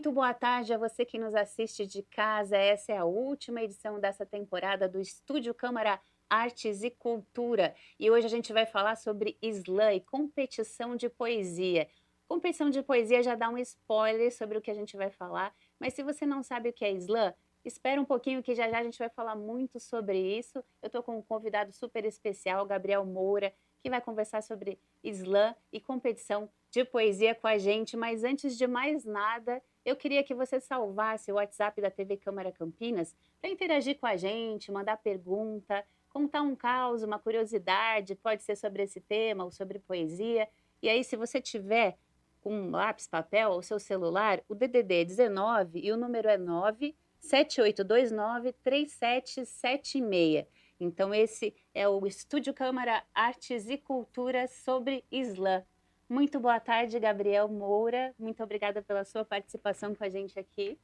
Muito boa tarde a você que nos assiste de casa. Essa é a última edição dessa temporada do Estúdio Câmara Artes e Cultura. E hoje a gente vai falar sobre slam e competição de poesia. Competição de poesia já dá um spoiler sobre o que a gente vai falar, mas se você não sabe o que é slam, espera um pouquinho que já já a gente vai falar muito sobre isso. Eu estou com um convidado super especial, Gabriel Moura, que vai conversar sobre slam e competição de poesia com a gente. Mas antes de mais nada, eu queria que você salvasse o WhatsApp da TV Câmara Campinas para interagir com a gente, mandar pergunta, contar um caos, uma curiosidade, pode ser sobre esse tema ou sobre poesia. E aí, se você tiver com um lápis, papel ou seu celular, o DDD é 19 e o número é 978293776. Então, esse é o Estúdio Câmara Artes e Cultura sobre slam. Muito boa tarde, Gabriel Moura. Muito obrigada pela sua participação com a gente aqui.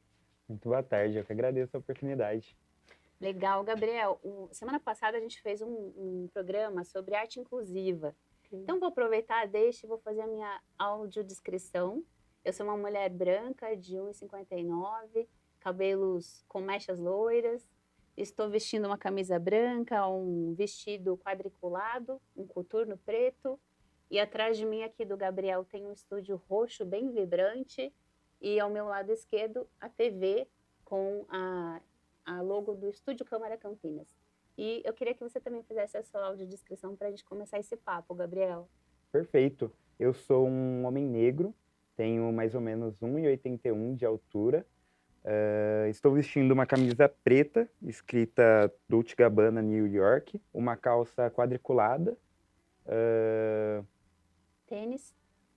Muito boa tarde, eu que agradeço a oportunidade. Legal, Gabriel. Semana passada a gente fez um programa sobre arte inclusiva. Então, vou aproveitar, deixa e vou fazer a minha audiodescrição. Eu sou uma mulher branca de 1,59, cabelos com mechas loiras. Estou vestindo uma camisa branca, um vestido quadriculado, um coturno preto. E atrás de mim, aqui do Gabriel, tem um estúdio roxo bem vibrante. E ao meu lado esquerdo, a TV com a logo do Estúdio Câmara Campinas. E eu queria que você também fizesse a sua audiodescrição para a gente começar esse papo, Gabriel. Perfeito. Eu sou um homem negro, tenho mais ou menos 1,81 de altura. Estou vestindo uma camisa preta, escrita Dolce Gabbana New York, uma calça quadriculada. Tênis.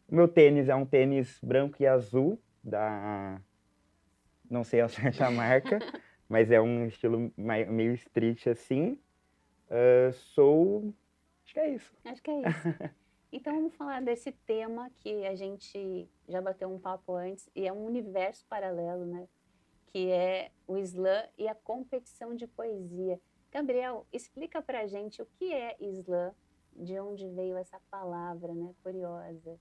O meu tênis é um tênis branco e azul, não sei a certa marca, mas é um estilo meio street assim. Acho que é isso. Acho que é isso. Então vamos falar desse tema que a gente já bateu um papo antes, e é um universo paralelo, né? Que é o slam e a competição de poesia. Gabriel, explica pra gente o que é slam, de onde veio essa palavra, né? Curiosa.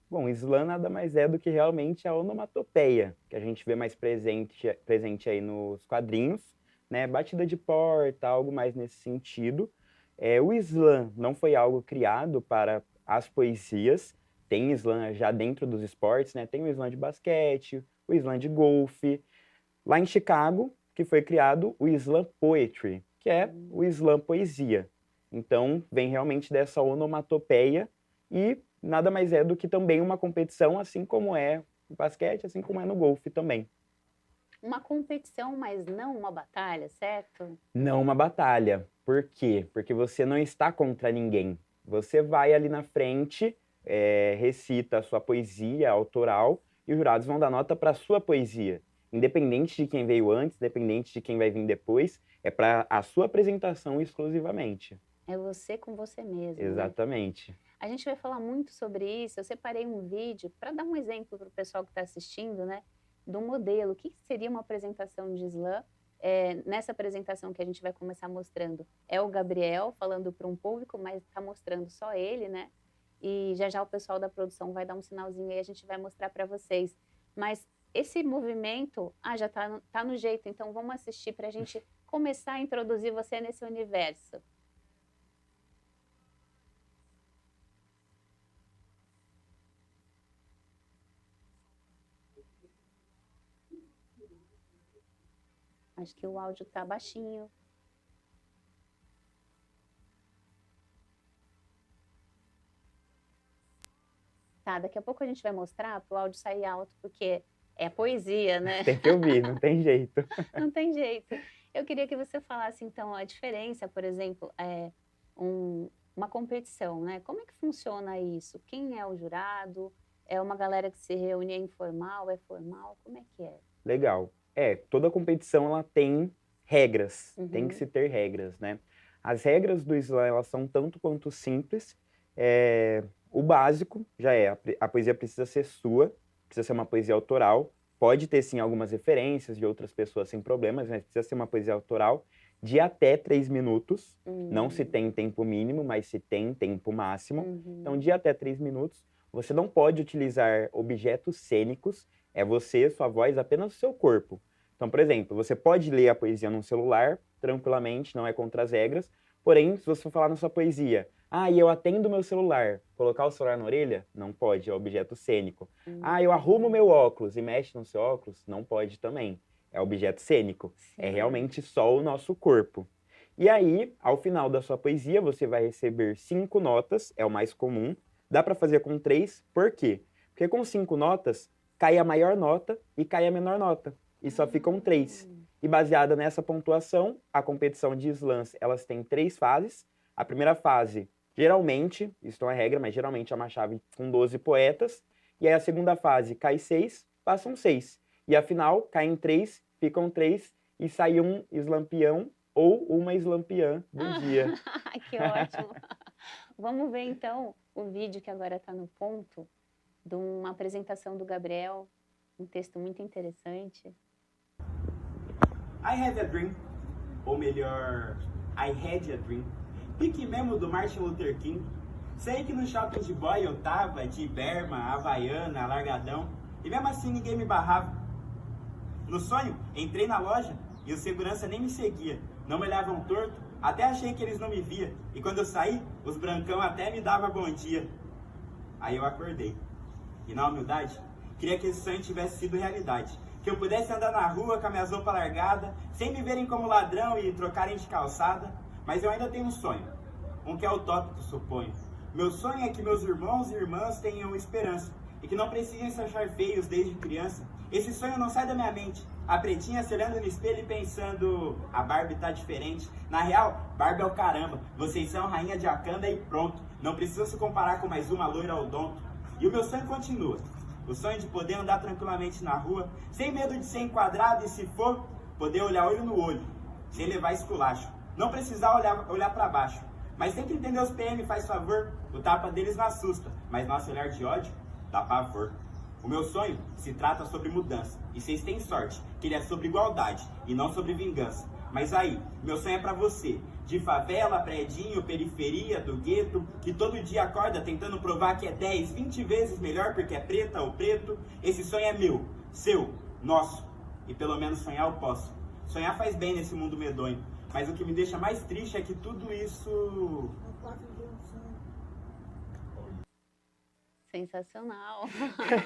Bom, slam nada mais é do que realmente a onomatopeia, que a gente vê mais presente aí nos quadrinhos, né? Batida de porta, algo mais nesse sentido. O slam não foi algo criado para as poesias, tem slam já dentro dos esportes, né? Tem o slam de basquete, o slam de golfe. Lá em Chicago, que foi criado o slam poetry, que é o slam poesia. Então, vem realmente dessa onomatopeia e nada mais é do que também uma competição, assim como é no basquete, assim como é no golfe também. Uma competição, mas não uma batalha, certo? Não uma batalha. Por quê? Porque você não está contra ninguém. Você vai ali na frente, recita a sua poesia autoral e os jurados vão dar nota para a sua poesia. Independente de quem veio antes, independente de quem vai vir depois, é para a sua apresentação exclusivamente. É você com você mesmo, né? Exatamente. A gente vai falar muito sobre isso. Eu separei um vídeo para dar um exemplo para o pessoal que está assistindo, né? Do modelo. O que seria uma apresentação de slam? Nessa apresentação que a gente vai começar mostrando, é o Gabriel falando para um público, mas está mostrando só ele, né? E já já o pessoal da produção vai dar um sinalzinho aí, a gente vai mostrar para vocês. Mas esse movimento, já tá no jeito, então vamos assistir para a gente começar a introduzir você nesse universo. Acho que o áudio tá baixinho. Tá, daqui a pouco a gente vai mostrar para o áudio sair alto, porque é poesia, né? Tem que ouvir, não tem jeito. Não tem jeito. Eu queria que você falasse, então, a diferença, por exemplo, uma competição, né? Como é que funciona isso? Quem é o jurado? É uma galera que se reúne, é informal, é formal? Como é que é? Legal. Toda competição ela tem regras, tem que Uhum. se ter regras, né? As regras do slam, elas são tanto quanto simples. O básico já a poesia precisa ser sua, precisa ser uma poesia autoral. Pode ter, sim, algumas referências de outras pessoas sem problemas, mas precisa ser uma poesia autoral de até 3 minutos. Não se tem tempo mínimo, mas se tem tempo máximo. Então, de até 3 minutos. você não pode utilizar objetos cênicos, é você, sua voz, apenas o seu corpo. Então, por exemplo, você pode ler a poesia num celular, tranquilamente, não é contra as regras, porém, se você for falar na sua poesia, e eu atendo meu celular, colocar o celular na orelha, não pode, é objeto cênico. Eu arrumo meu óculos e mexe no seu óculos, não pode também, é objeto cênico, é Sim. realmente só o nosso corpo. E aí, ao final da sua poesia, você vai receber 5 notas, é o mais comum. Dá para fazer com 3, por quê? Porque com 5 notas, cai a maior nota e cai a menor nota, e só ficam 3. E baseada nessa pontuação, a competição de slams, elas têm 3 fases. A primeira fase, geralmente, isso não é regra, mas geralmente é uma chave com 12 poetas. E aí a segunda fase, cai 6, passam 6. E a final, caem 3, ficam 3, e sai um slampião ou uma slampiã do dia. Que ótimo. Vamos ver então o vídeo que agora está no ponto, de uma apresentação do Gabriel, um texto muito interessante. I have a dream, ou melhor, I had a dream. Pique mesmo do Martin Luther King. Sei que no shopping de boy eu tava de berma, havaiana, largadão, e mesmo assim ninguém me barrava. No sonho, entrei na loja e o segurança nem me seguia. Não me olhavam torto, até achei que eles não me via. E quando eu saí, os brancão até me davam bom dia. Aí eu acordei. E na humildade, queria que esse sonho tivesse sido realidade. Que eu pudesse andar na rua com a minha roupa largada, sem me verem como ladrão e trocarem de calçada. Mas eu ainda tenho um sonho, um que é utópico, suponho. Meu sonho é que meus irmãos e irmãs tenham esperança e que não precisem se achar feios desde criança. Esse sonho não sai da minha mente. A pretinha se olhando no espelho e pensando, a Barbie tá diferente. Na real, Barbie é o caramba. Vocês são rainha de Wakanda e pronto. Não precisa se comparar com mais uma loira odonto. E o meu sonho continua. O sonho de poder andar tranquilamente na rua, sem medo de ser enquadrado e, se for, poder olhar olho no olho, sem levar esculacho. Não precisar olhar para baixo. Mas sempre entender os PM, faz favor. O tapa deles não assusta, mas nosso olhar de ódio dá pavor. O meu sonho se trata sobre mudança. E vocês têm sorte, que ele é sobre igualdade e não sobre vingança. Mas aí, meu sonho é pra você, de favela, predinho, periferia, do gueto, que todo dia acorda tentando provar que é 10, 20 vezes melhor porque é preta ou preto. Esse sonho é meu, seu, nosso. E pelo menos sonhar eu posso. Sonhar faz bem nesse mundo medonho. Mas o que me deixa mais triste é que tudo isso... Sensacional.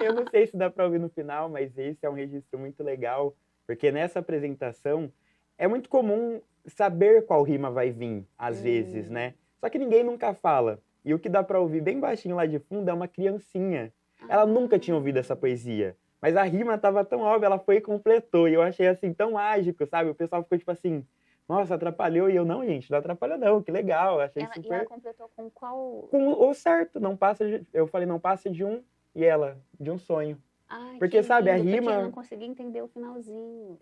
Eu não sei se dá para ouvir no final, mas esse é um registro muito legal, porque nessa apresentação é muito comum saber qual rima vai vir, às vezes, né? Só que ninguém nunca fala. E o que dá para ouvir bem baixinho lá de fundo é uma criancinha. Ela nunca tinha ouvido essa poesia, mas a rima estava tão óbvia, ela foi e completou. E eu achei assim tão mágico, sabe? O pessoal ficou tipo assim, nossa, atrapalhou. E eu, não, gente, não atrapalha não, que legal. Achei E super... ela completou com qual? Com o certo, não passa de... Eu falei, não passa de um, e ela, de um sonho. Ai, Porque, que sabe, a lindo, porque eu rima... não consegui entender o finalzinho.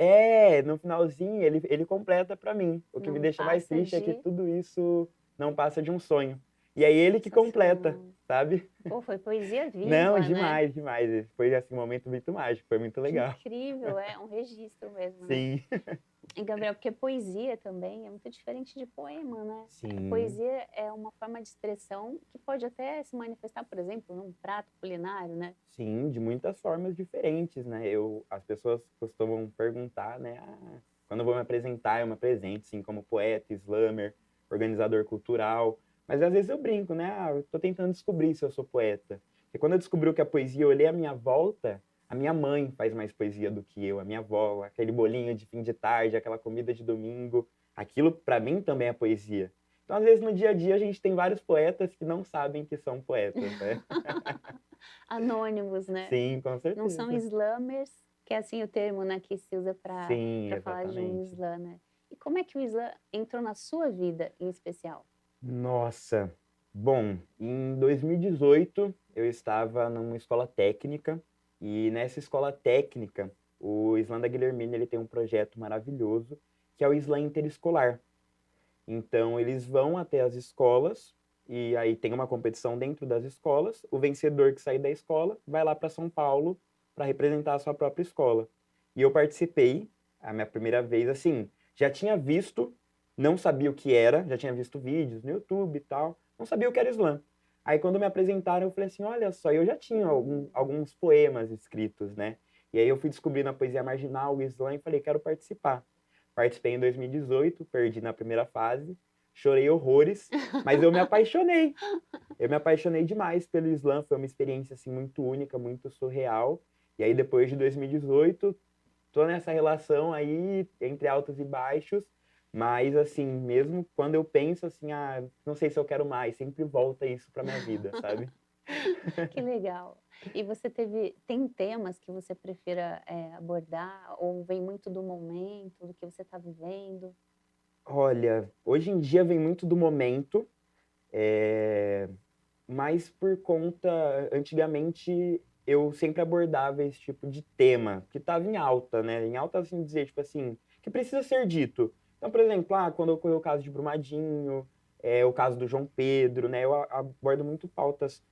No finalzinho, ele completa pra mim. O que me Não deixa mais passa triste é que de... tudo isso não passa de um sonho. E aí ele que completa, Sensacional. sabe? Pô, foi poesia viva, Não, né? demais, demais. Esse foi, assim, um momento muito mágico, foi muito Que legal. incrível, é um registro mesmo, né? Sim. E, Gabriel, porque poesia também é muito diferente de poema, né? Sim. Poesia é uma forma de expressão que pode até se manifestar, por exemplo, num prato culinário, né? Sim, de muitas formas diferentes, né? As pessoas costumam perguntar, né? Quando eu vou me apresentar, eu me apresento, sim, como poeta, slammer, organizador cultural. Mas às vezes eu brinco, né? Eu tô tentando descobrir se eu sou poeta. E quando eu descobri que a poesia, eu olhei à minha volta, a minha mãe faz mais poesia do que eu, a minha avó, aquele bolinho de fim de tarde, aquela comida de domingo. Aquilo, para mim, também é poesia. Então, às vezes, no dia a dia, a gente tem vários poetas que não sabem que são poetas, né? Anônimos, né? Sim, com certeza. Não são slammers, que é assim o termo, né, que se usa para falar de um exatamente. slammer. E como é que o slam entrou na sua vida, em especial? Nossa, bom, em 2018 eu estava numa escola técnica e nessa escola técnica o Slam da Guilhermina ele tem um projeto maravilhoso que é o Slam Interescolar. Então eles vão até as escolas e aí tem uma competição dentro das escolas. O vencedor que sair da escola vai lá para São Paulo para representar a sua própria escola. E eu participei, a minha primeira vez, assim, já tinha visto, não sabia o que era, já tinha visto vídeos no YouTube e tal, não sabia o que era slam. Aí quando me apresentaram, eu falei assim, olha só, eu já tinha alguns poemas escritos, né? E aí eu fui descobrindo a poesia marginal, o slam, e falei, quero participar. Participei em 2018, perdi na primeira fase, chorei horrores, mas eu me apaixonei. Eu me apaixonei demais pelo slam, foi uma experiência assim muito única, muito surreal. E aí depois de 2018, tô nessa relação aí entre altos e baixos, mas assim, mesmo quando eu penso assim, não sei se eu quero mais, sempre volta isso pra minha vida, sabe? Que legal. E você tem temas que você prefira abordar ou vem muito do momento, do que você está vivendo? Olha, hoje em dia vem muito do momento, mas por conta, antigamente eu sempre abordava esse tipo de tema, que estava em alta, né? Em alta, assim, dizer, tipo assim, que precisa ser dito. Então, por exemplo, quando ocorreu o caso de Brumadinho, o caso do João Pedro, né? Eu abordo muito pautas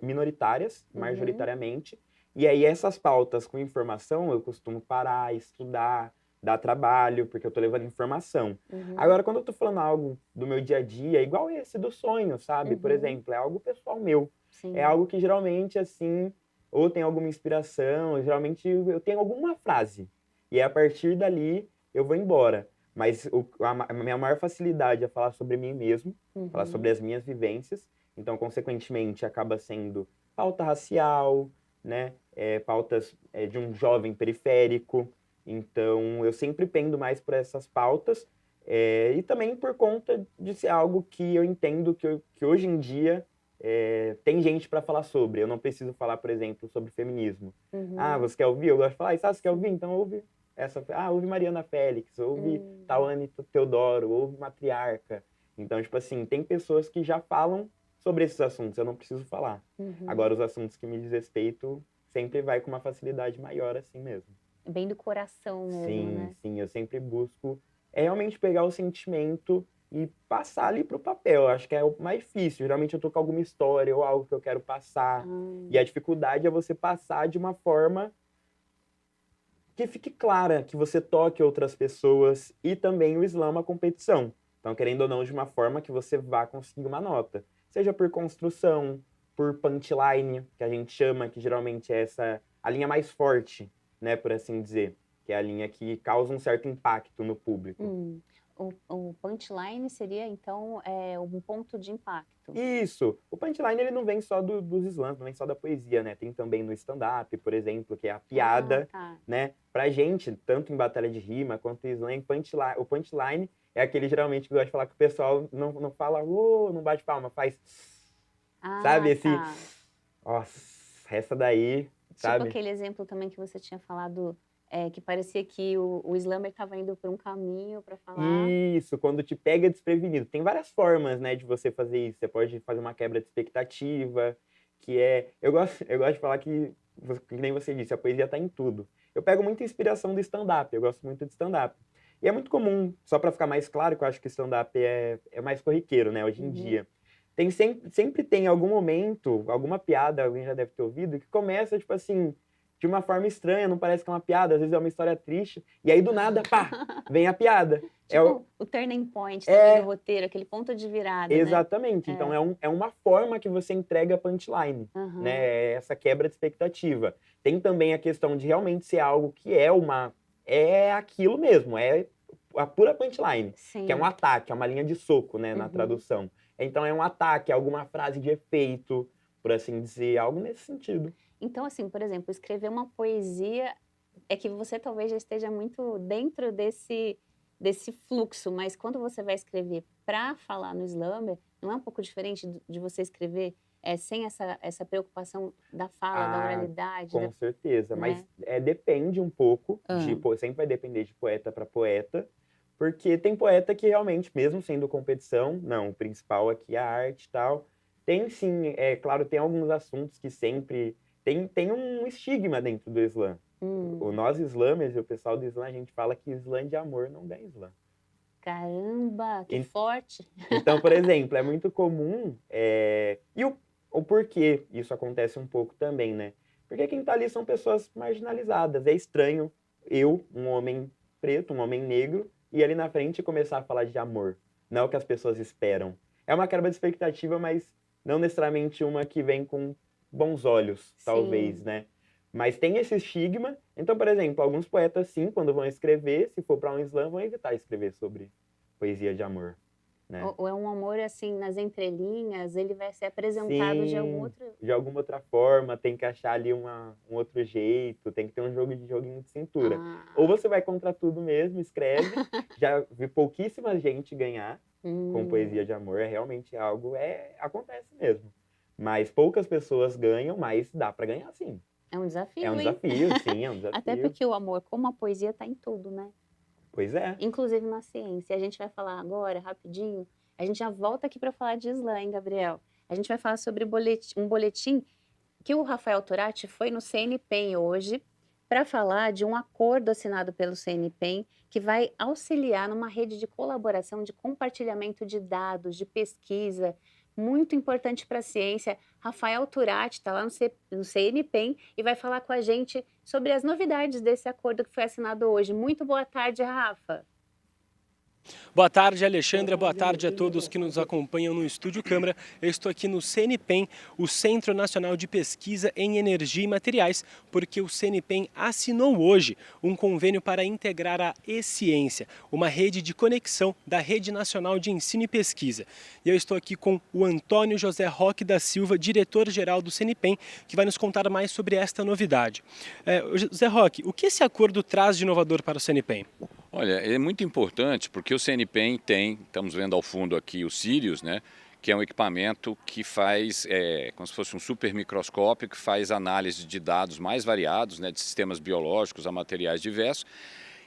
minoritárias, Uhum. majoritariamente, e aí essas pautas com informação eu costumo parar, estudar, dar trabalho, porque eu tô levando informação. Uhum. Agora, quando eu tô falando algo do meu dia a dia, igual esse do sonho, sabe? Por Uhum. exemplo, é algo pessoal meu. É Sim. algo que geralmente, assim, ou tem alguma inspiração, geralmente eu tenho alguma frase. E a partir dali eu vou embora. Mas a minha maior facilidade é falar sobre mim mesmo, falar sobre Uhum. as minhas vivências. Então, consequentemente, acaba sendo pauta racial, né? Pautas de um jovem periférico. Então, eu sempre pendo mais por essas pautas. E também por conta de ser algo que eu entendo que hoje em dia tem gente para falar sobre. Eu não preciso falar, por exemplo, sobre feminismo. Uhum. Você quer ouvir? Eu gosto de falar isso. Você quer ouvir? Sim. Então ouve essa. Ouve Mariana Félix, ouve Uhum. Tawane Teodoro, ouve Matriarca. Então, tipo assim, tem pessoas que já falam sobre esses assuntos. Eu não preciso falar. Uhum. Agora, os assuntos que me diz respeito sempre vai com uma facilidade maior assim mesmo. Bem do coração mesmo, Sim, né? sim, eu sempre busco realmente pegar o sentimento e passar ali pro papel. Eu acho que é o mais difícil. Geralmente eu tô com alguma história ou algo que eu quero passar. E a Ah, dificuldade é você passar de uma forma que fique clara, que você toque outras pessoas e também o slam é uma competição. Então, querendo ou não, de uma forma que você vá conseguir uma nota. Seja por construção, por punchline, que a gente chama, que geralmente é a linha mais forte, né, por assim dizer, que é a linha que causa um certo impacto no público. hum. O punchline seria, então, um ponto de impacto. Isso. O punchline ele não vem só dos slams, não vem só da poesia, né? Tem também no stand-up, por exemplo, que é a Ah, piada, tá. né? Pra gente, tanto em batalha de rima quanto em slam, o punchline é aquele geralmente que eu gosto de falar que o pessoal não fala, não bate palma, faz, sabe? Ah, Esse, tá. nossa, essa daí, Tipo sabe? aquele exemplo também que você tinha falado, que parecia que o slammer estava indo por um caminho para falar. Isso, quando te pega desprevenido. Tem várias formas, né, de você fazer isso. Você pode fazer uma quebra de expectativa, que é. Eu gosto de falar que nem você disse, a poesia está em tudo. Eu pego muita inspiração do stand-up, eu gosto muito de stand-up. E é muito comum, só para ficar mais claro, que eu acho que stand-up é mais corriqueiro, né, hoje em Uhum. dia. Sempre tem algum momento, alguma piada, alguém já deve ter ouvido, que começa, tipo assim, de uma forma estranha, não parece que é uma piada, às vezes é uma história triste, e aí do nada, pá, vem a piada. Tipo o turning point também do É, roteiro, aquele ponto de virada, né? exatamente. Então É. é uma forma que você entrega a punchline, né? Aham. É essa quebra de expectativa. Tem também a questão de realmente ser algo que é aquilo mesmo, é a pura punchline, que é um Sim. ataque, é uma linha de soco, né, na Uhum. tradução. Então é um ataque, é alguma frase de efeito, por assim dizer, algo nesse sentido. Então, assim, por exemplo, escrever uma poesia é que você talvez já esteja muito dentro desse fluxo, mas quando você vai escrever para falar no slammer, não é um pouco diferente de você escrever sem essa preocupação da fala, da Ah, oralidade, com certeza, mas né? depende um pouco Ah, sempre vai depender de poeta para poeta, porque tem poeta que realmente, mesmo sendo competição, não, o principal aqui é a arte e tal. Tem sim, é claro, tem alguns assuntos que sempre tem um estigma dentro do slam. hum, Nós slammers e o pessoal do slam, a gente fala que slam de amor não ganha slam. caramba, que En- forte! Então, por exemplo, é muito comum, e o porquê isso acontece um pouco também, né? Porque quem tá ali são pessoas marginalizadas. É estranho eu, um homem preto, um homem negro, e ali na frente começar a falar de amor. Não é o que as pessoas esperam. É uma quebra de expectativa, mas não necessariamente uma que vem com bons olhos, talvez, Sim. né? Mas tem esse estigma. Então, por exemplo, alguns poetas, sim, quando vão escrever, se for para um slam, vão evitar escrever sobre poesia de amor, né? Ou é um amor, assim, nas entrelinhas, ele vai ser apresentado de algum Sim, outro. de alguma outra forma, tem que achar ali um outro jeito, tem que ter um joguinho de cintura. Ou Ah. você vai contra tudo mesmo, escreve. Já vi pouquíssima gente ganhar com poesia Hum. de amor, é realmente algo, acontece mesmo. Mas poucas pessoas ganham, mas dá para ganhar sim. É um É um desafio, hein? desafio, sim, é um Até desafio. porque o amor, como a poesia, está em tudo, né? Pois é. Inclusive na ciência. A gente vai falar agora, rapidinho. A gente já volta aqui para falar de slam, hein, Gabriel? A gente vai falar sobre um boletim que o Rafael Turati foi no CNPq hoje para falar de um acordo assinado pelo CNPq que vai auxiliar numa rede de colaboração, de compartilhamento de dados, de pesquisa, muito importante para a ciência. Rafael Turati está lá no CNPq e vai falar com a gente sobre as novidades desse acordo que foi assinado hoje. Muito boa tarde, Rafa. Boa tarde, Alexandra. Boa tarde a todos que nos acompanham no Estúdio Câmara. Eu estou aqui no CNPq, o Centro Nacional de Pesquisa em Energia e Materiais, porque o CNPq assinou hoje um convênio para integrar a e-ciência, uma rede de conexão da Rede Nacional de Ensino e Pesquisa. E eu estou aqui com o Antônio José Roque da Silva, diretor-geral do CNPq, que vai nos contar mais sobre esta novidade. José Roque, o que esse acordo traz de inovador para o CNPq? Olha, é muito importante porque o CNPq tem, estamos vendo ao fundo aqui o Sirius, né, que é um equipamento que faz, como se fosse um super microscópio, que faz análise de dados mais variados, né, de sistemas biológicos a materiais diversos,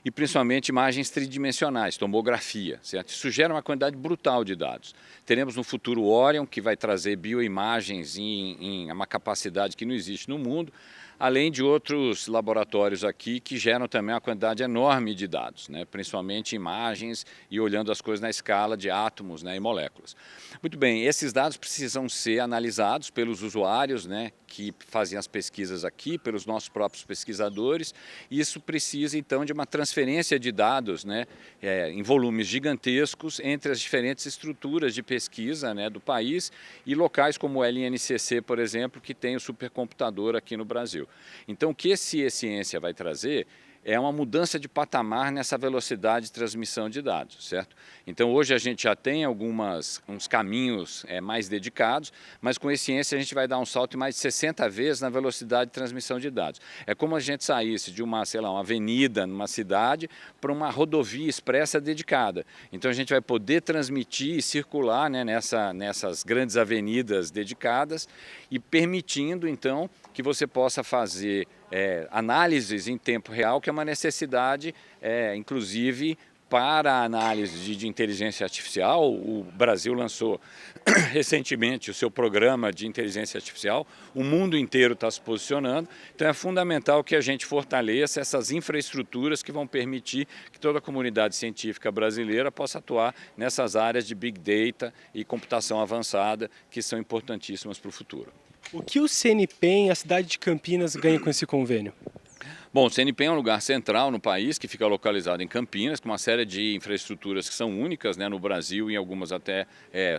e principalmente imagens tridimensionais, tomografia, certo? Isso gera uma quantidade brutal de dados. Teremos no futuro o Orion, que vai trazer bioimagens em uma capacidade que não existe no mundo, além de outros laboratórios aqui que geram também uma quantidade enorme de dados, né? Principalmente imagens e olhando as coisas na escala de átomos, né, e moléculas. Muito bem, esses dados precisam ser analisados pelos usuários, né, que fazem as pesquisas aqui, pelos nossos próprios pesquisadores, e isso precisa então de uma transferência de dados, né, em volumes gigantescos entre as diferentes estruturas de pesquisa, né, do país e locais como o LNCC, por exemplo, que tem o supercomputador aqui no Brasil. Então, o que esse e-ciência vai trazer é uma mudança de patamar nessa velocidade de transmissão de dados, certo? Então, hoje a gente já tem uns caminhos mais dedicados, mas com e-ciência a gente vai dar um salto de mais de 60 vezes na velocidade de transmissão de dados. É como a gente saísse de uma, sei lá, uma avenida numa cidade para uma rodovia expressa dedicada. Então, a gente vai poder transmitir e circular, né, nessas grandes avenidas dedicadas e permitindo, então, que você possa fazer análises em tempo real, que é uma necessidade, inclusive, para a análise de inteligência artificial. O Brasil lançou recentemente o seu programa de inteligência artificial, o mundo inteiro está se posicionando, então é fundamental que a gente fortaleça essas infraestruturas que vão permitir que toda a comunidade científica brasileira possa atuar nessas áreas de Big Data e computação avançada, que são importantíssimas para o futuro. O que o CNPq e a cidade de Campinas ganham com esse convênio? Bom, o CNPq é um lugar central no país, que fica localizado em Campinas, com uma série de infraestruturas que são únicas, né, no Brasil e algumas até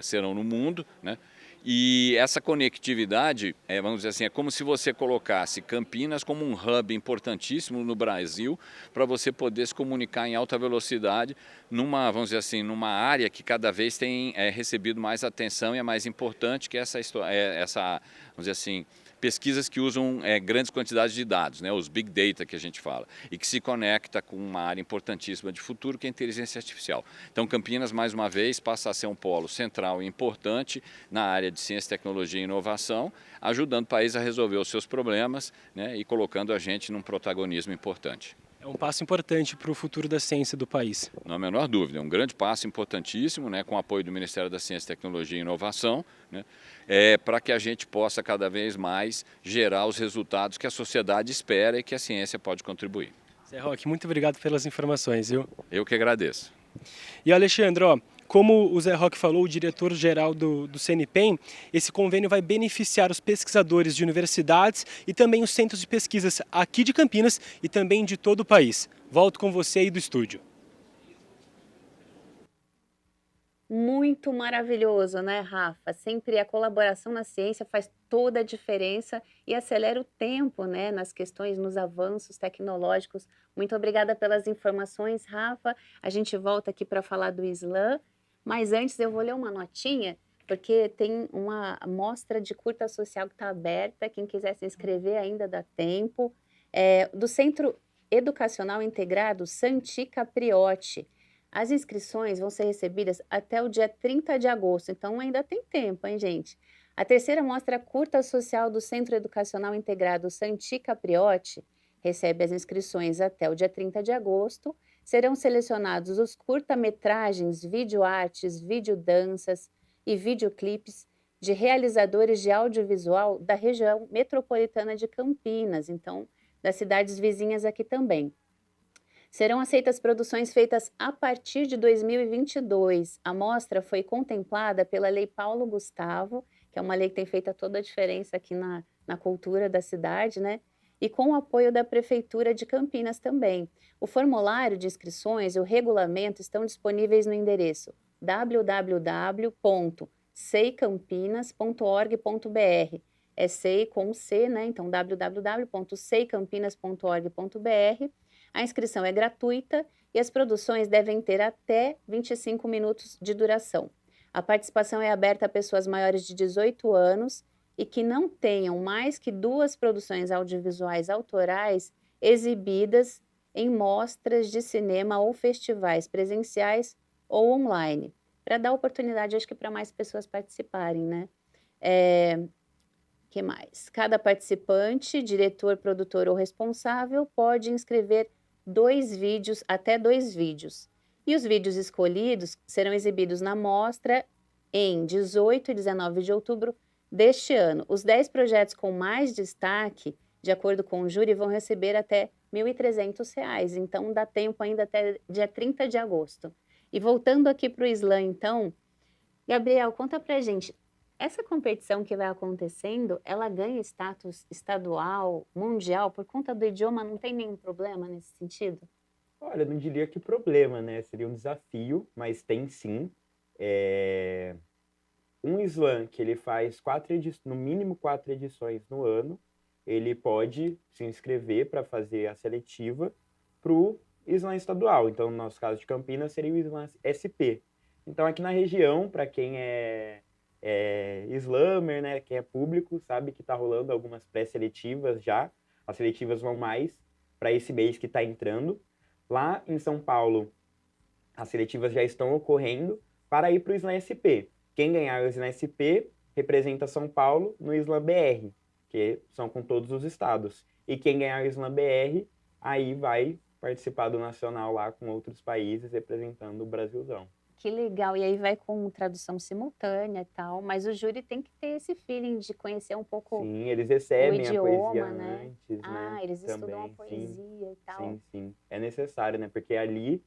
serão no mundo, né? E essa conectividade, vamos dizer assim, é como se você colocasse Campinas como um hub importantíssimo no Brasil para você poder se comunicar em alta velocidade numa, vamos dizer assim, numa área que cada vez tem recebido mais atenção e é mais importante, que é essa, vamos dizer assim, pesquisas que usam grandes quantidades de dados, né, os Big Data que a gente fala, e que se conecta com uma área importantíssima de futuro, que é a inteligência artificial. Então, Campinas, mais uma vez, passa a ser um polo central e importante na área de ciência, tecnologia e inovação, ajudando o país a resolver os seus problemas, né, e colocando a gente num protagonismo importante. É um passo importante para o futuro da ciência do país. Não há a menor dúvida, é um grande passo importantíssimo, né, com o apoio do Ministério da Ciência, Tecnologia e Inovação, né, para que a gente possa cada vez mais gerar os resultados que a sociedade espera e que a ciência pode contribuir. Zé Roque, muito obrigado pelas informações, viu? Eu que agradeço. E Alexandre, como o Zé Roque falou, o diretor-geral do CNPq, esse convênio vai beneficiar os pesquisadores de universidades e também os centros de pesquisas aqui de Campinas e também de todo o país. Volto com você aí do estúdio. Muito maravilhoso, né, Rafa? Sempre a colaboração na ciência faz toda a diferença e acelera o tempo, né, nas questões, nos avanços tecnológicos. Muito obrigada pelas informações, Rafa. A gente volta aqui para falar do Islã, mas antes eu vou ler uma notinha, porque tem uma mostra de curta social que está aberta. Quem quiser se inscrever ainda dá tempo. Do Centro Educacional Integrado Santi Capriotti. As inscrições vão ser recebidas até o dia 30 de agosto, então ainda tem tempo, hein, gente? A terceira mostra curta social do Centro Educacional Integrado Santi Capriotti recebe as inscrições até o dia 30 de agosto. Serão selecionados os curta-metragens, videoartes, videodanças e videoclipes de realizadores de audiovisual da região metropolitana de Campinas, então das cidades vizinhas aqui também. Serão aceitas produções feitas a partir de 2022. A mostra foi contemplada pela Lei Paulo Gustavo, que é uma lei que tem feito toda a diferença aqui na cultura da cidade, né? E com o apoio da Prefeitura de Campinas também. O formulário de inscrições e o regulamento estão disponíveis no endereço www.seicampinas.org.br. É SEI com C, né? Então www.seicampinas.org.br. A inscrição é gratuita e as produções devem ter até 25 minutos de duração. A participação é aberta a pessoas maiores de 18 anos e que não tenham mais que 2 produções audiovisuais autorais exibidas em mostras de cinema ou festivais presenciais ou online, para dar oportunidade, acho que, para mais pessoas participarem, né? Que mais? Cada participante, diretor, produtor ou responsável pode inscrever até 2 vídeos. E os vídeos escolhidos serão exibidos na mostra em 18 e 19 de outubro deste ano. Os 10 projetos com mais destaque, de acordo com o júri, vão receber até R$ 1.300, então dá tempo ainda até dia 30 de agosto. E voltando aqui para o Islã, então, Gabriel, conta pra gente, essa competição que vai acontecendo, ela ganha status estadual, mundial, por conta do idioma, não tem nenhum problema nesse sentido? Olha, não diria que problema, né? Seria um desafio, mas tem sim. Um slam que ele faz no mínimo 4 edições no ano, ele pode se inscrever para fazer a seletiva para o slam estadual. Então, no nosso caso de Campinas, seria o slam SP. Então, aqui na região, para quem é slammer, né, quem é público, sabe que está rolando algumas pré-seletivas já. As seletivas vão mais para esse mês que está entrando. Lá em São Paulo, as seletivas já estão ocorrendo para ir para o Slam SP. Quem ganhar o Slam SP representa São Paulo no Slam BR, que são com todos os estados. E quem ganhar o Slam BR, aí vai participar do nacional lá com outros países, representando o Brasilzão. Que legal, e aí vai com tradução simultânea e tal, mas o júri tem que ter esse feeling de conhecer um pouco Sim, eles recebem o idioma, a poesia né? antes, né? Eles Também, estudam a sim. poesia e tal. Sim, sim. É necessário, né? Porque ali,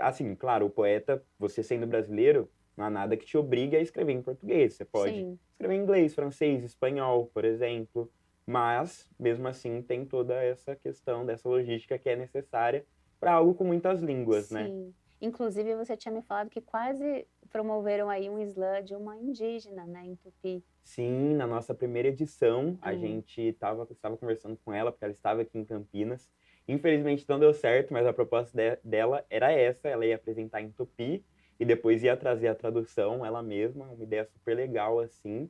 assim, claro, o poeta, você sendo brasileiro, não há nada que te obrigue a escrever em português. Você pode Sim. escrever em inglês, francês, espanhol, por exemplo. Mas, mesmo assim, tem toda essa questão dessa logística que é necessária para algo com muitas línguas, né? Sim. Inclusive, você tinha me falado que quase promoveram aí um slam de uma indígena, né, em Tupi. Sim, na nossa primeira edição, a gente estava conversando com ela, porque ela estava aqui em Campinas. Infelizmente não deu certo, mas a proposta dela era essa, ela ia apresentar em Tupi e depois ia trazer a tradução ela mesma, uma ideia super legal, assim.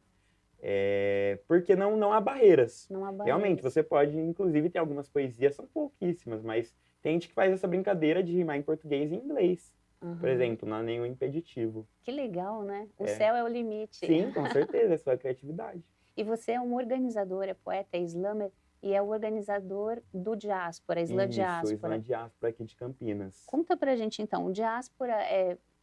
Porque não há barreiras. Não há barreiras. Realmente, você pode, inclusive, tem algumas poesias, são pouquíssimas, mas tem gente que faz essa brincadeira de rimar em português e em inglês. Por exemplo, não há nenhum impeditivo. Que legal, né? O céu é o limite. Sim, com certeza, é sua criatividade. E você é um organizador, é poeta, é slammer, e é o organizador do Diáspora, Slam Diáspora. Isso, o Slam Diáspora aqui de Campinas. Conta pra gente, então, o Diáspora,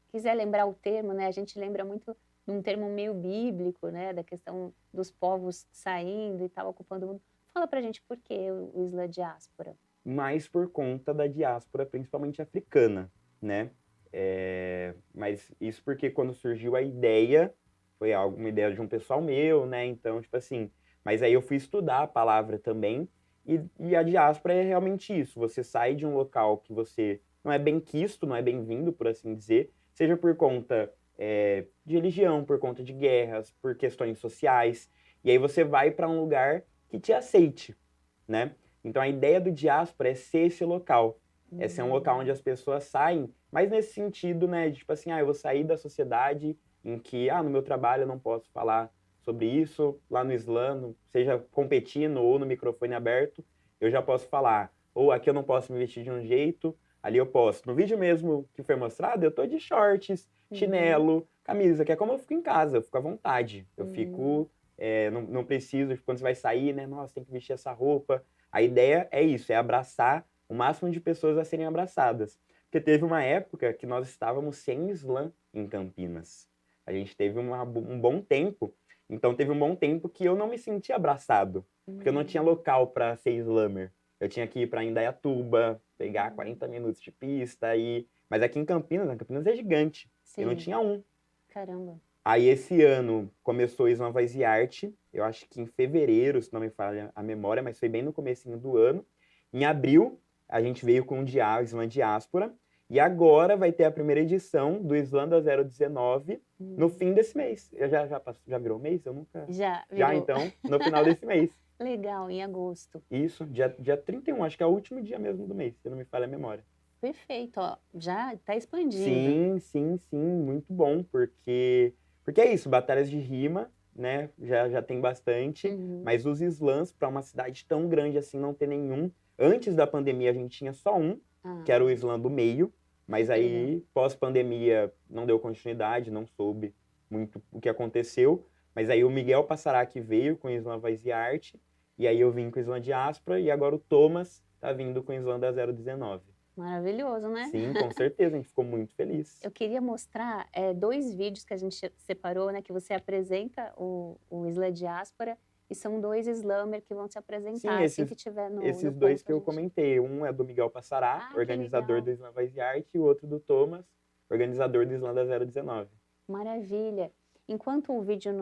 quiser lembrar o termo, né? A gente lembra muito de um termo meio bíblico, né? Da questão dos povos saindo e tal, ocupando o mundo. Fala pra gente por que o Slam Diáspora. Mais por conta da diáspora, principalmente africana, né? Mas isso porque quando surgiu a ideia, foi uma ideia de um pessoal meu, né? Então, tipo assim, mas aí eu fui estudar a palavra também, e a diáspora é realmente isso, você sai de um local que você não é bem quisto, não é bem-vindo, por assim dizer, seja por conta de religião, por conta de guerras, por questões sociais. E aí você vai para um lugar que te aceite, né? Então a ideia do diáspora é ser esse local. É ser um local onde as pessoas saem, mas nesse sentido, né? De, tipo assim, eu vou sair da sociedade em que, no meu trabalho eu não posso falar sobre isso, lá no Islã, seja competindo ou no microfone aberto, eu já posso falar. Ou aqui eu não posso me vestir de um jeito, ali eu posso. No vídeo mesmo que foi mostrado, eu tô de shorts, chinelo, camisa, que é como eu fico em casa, eu fico à vontade. Eu fico, não preciso, quando você vai sair, né? Nossa, tem que vestir essa roupa. A ideia é isso, é abraçar o máximo de pessoas a serem abraçadas. Porque teve uma época que nós estávamos sem Islã em Campinas. A gente teve um bom tempo. Então teve um bom tempo que eu não me sentia abraçado. Porque eu não tinha local para ser Islamer. Eu tinha que ir para Indaiatuba, pegar 40 minutos de pista. Mas aqui em Campinas é gigante. Sim. Eu não tinha um. Caramba. Aí esse ano começou o Islã Voz e Arte. Eu acho que em fevereiro, se não me falha a memória, mas foi bem no comecinho do ano. Em abril, a gente veio com o Islã Diáspora. E agora vai ter a primeira edição do Islã da 019 no fim desse mês. Já virou mês? Eu nunca... Já virou. Já, então, no final desse mês. Legal, em agosto. Isso, dia 31, acho que é o último dia mesmo do mês, se não me falha a memória. Perfeito, ó. Já está expandindo. Sim, muito bom, porque é isso, batalhas de rima, né, já tem bastante, mas os Islãs, para uma cidade tão grande assim, não ter nenhum. Antes da pandemia a gente tinha só um, que era o Islã do Meio, mas aí, pós-pandemia, não deu continuidade, não soube muito o que aconteceu. Mas aí o Miguel Passarac veio com o Islã Voz e Arte, e aí eu vim com o Islã Diáspora, e agora o Thomas tá vindo com o Islã da 019. Maravilhoso, né? Sim, com certeza, a gente ficou muito feliz. Eu queria mostrar 2 vídeos que a gente separou, né? Que você apresenta o Islã Diáspora, e são 2 Islamer que vão se apresentar. Sim, assim que tiver no esses 2 que eu comentei. Um é do Miguel Passarac, organizador do Islã Voz e Arte, e o outro do Thomas, organizador do Islã da 019. Maravilha. Enquanto o vídeo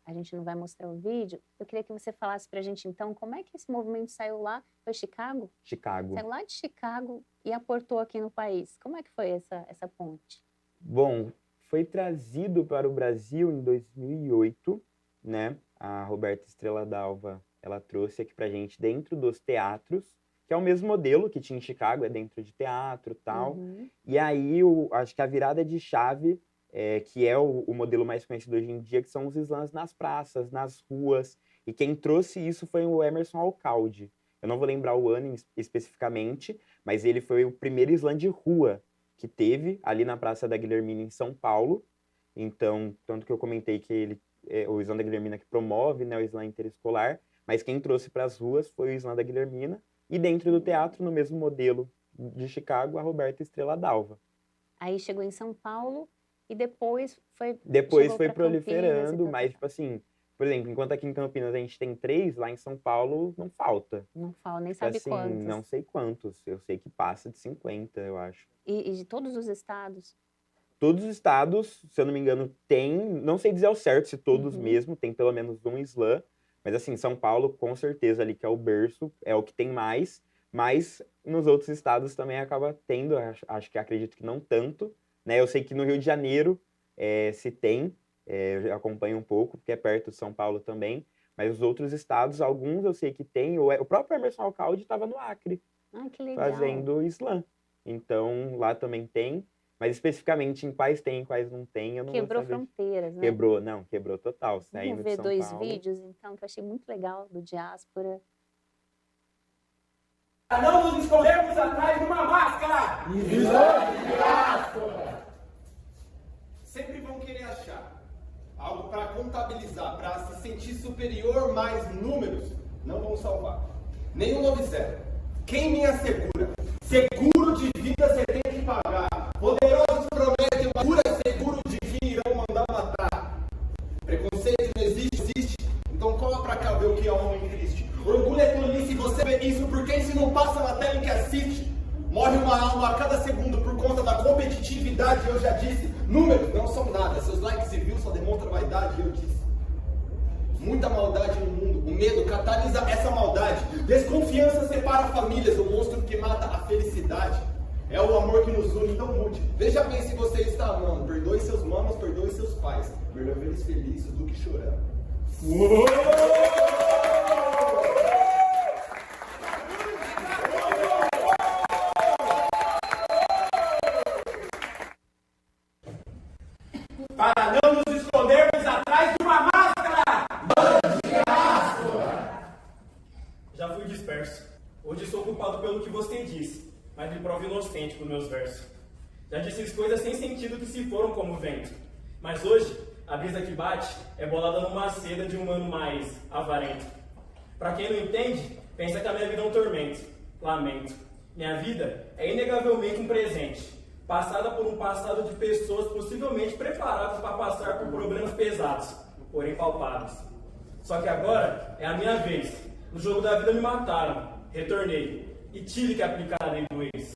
a gente não vai mostrar o vídeo, eu queria que você falasse pra gente, então, como é que esse movimento saiu lá? Foi Chicago? Chicago. Saiu lá de Chicago e aportou aqui no país. Como é que foi essa ponte? Bom, foi trazido para o Brasil em 2008, né? A Roberta Estrela Dalva, ela trouxe aqui pra gente dentro dos teatros, que é o mesmo modelo que tinha em Chicago, é dentro de teatro e tal. E aí, acho que a virada de chave, que é o modelo mais conhecido hoje em dia, que são os Islãs nas praças, nas ruas. E quem trouxe isso foi o Emerson Alcalde. Eu não vou lembrar o ano especificamente, mas ele foi o primeiro Islã de rua que teve ali na Praça da Guilhermina, em São Paulo. Então, tanto que eu comentei que o Islã da Guilhermina que promove, né, o Islã interescolar, mas quem trouxe para as ruas foi o Islã da Guilhermina, e dentro do teatro, no mesmo modelo de Chicago, a Roberta Estrela Dalva. Aí chegou em São Paulo e depois foi proliferando, mas tipo assim, por exemplo, enquanto aqui em Campinas a gente tem 3, lá em São Paulo não falta. Não falta, nem sabe assim, quantos. Não sei quantos, eu sei que passa de 50, eu acho. E de todos os estados? Todos os estados, se eu não me engano, tem, não sei dizer ao certo se todos mesmo, tem pelo menos um Islã, mas assim, São Paulo, com certeza ali que é o berço, é o que tem mais, mas nos outros estados também acaba tendo, acho que acredito que não tanto, né? Eu sei que no Rio de Janeiro se tem, eu já acompanho um pouco, porque é perto de São Paulo também, mas os outros estados, alguns eu sei que tem, o próprio Emerson Alcalde estava no Acre, que legal. Fazendo Islã, então lá também tem. Mas especificamente em quais tem e quais não tem, eu não Quebrou vou saber. Fronteiras, né? Quebrou total. Vamos ver 2 vídeos, então, que eu achei muito legal, do Diáspora. Não nos escondemos atrás de uma máscara! Diáspora! Sempre vão querer achar algo para contabilizar, para se sentir superior, mais números não vão salvar. Nenhum 9-0. Quem me assegura? Seguro de vida você tem que pagar. Poderosos prometem uma cura, seguro de que irão mandar matar. Preconceito não existe. Então cola pra cá ver o que é um homem triste. Orgulho é tolice, você vê isso porque isso não passa na tela em que assiste. Morre uma alma a cada segundo por conta da competitividade, eu já disse. Números não são nada, seus likes e views só demonstram vaidade, eu disse. Muita maldade no mundo, o medo catalisa essa maldade. Desconfiança separa famílias, o monstro que mata a felicidade. É o amor que nos une, então mude. Veja bem se você está amando. Perdoe seus mamas, perdoe seus pais. Melhor ver eles felizes do que chorando. Para não nos escondermos atrás de uma máscara! Já fui disperso. Hoje sou culpado pelo que você disse, mas me provo inocente com meus versos. Já disse coisas sem sentido que se foram como vento. Mas hoje, a brisa que bate é bolada numa seda de um humano mais avarento. Pra quem não entende, pensa que a minha vida é um tormento. Lamento. Minha vida é inegavelmente um presente, passada por um passado de pessoas possivelmente preparadas para passar por problemas pesados, porém palpáveis. Só que agora é a minha vez. No jogo da vida me mataram, retornei e tive que aplicar a lei do ex.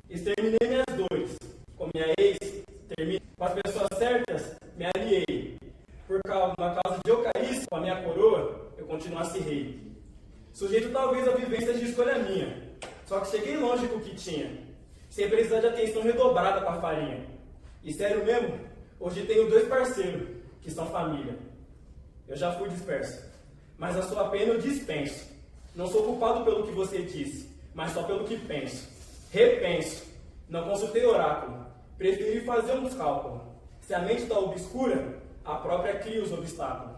Exterminei minhas dores, com minha ex, terminei com as pessoas certas, me aliei. Na causa de eu caísse com a minha coroa, eu continuasse rei. Sujeito talvez a vivência de escolha minha, só que cheguei longe com o que tinha, sem precisar de atenção redobrada com a farinha. E sério mesmo, hoje tenho 2 parceiros, que são família. Eu já fui disperso, mas a sua pena eu dispenso. Não sou culpado pelo que você disse, mas só pelo que penso. Repenso. Não consultei oráculo. Preferi fazer uns cálculos. Se a mente está obscura, a própria cria os obstáculos.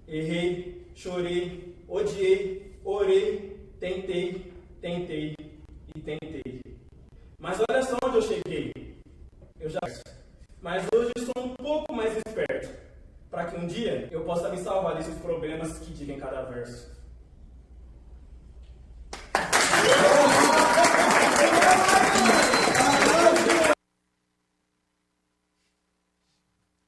Errei, chorei, odiei, orei, tentei e tentei. Mas olha só onde eu cheguei. Mas hoje sou um pouco mais esperto, para que um dia eu possa me salvar desses problemas que diga em cada verso.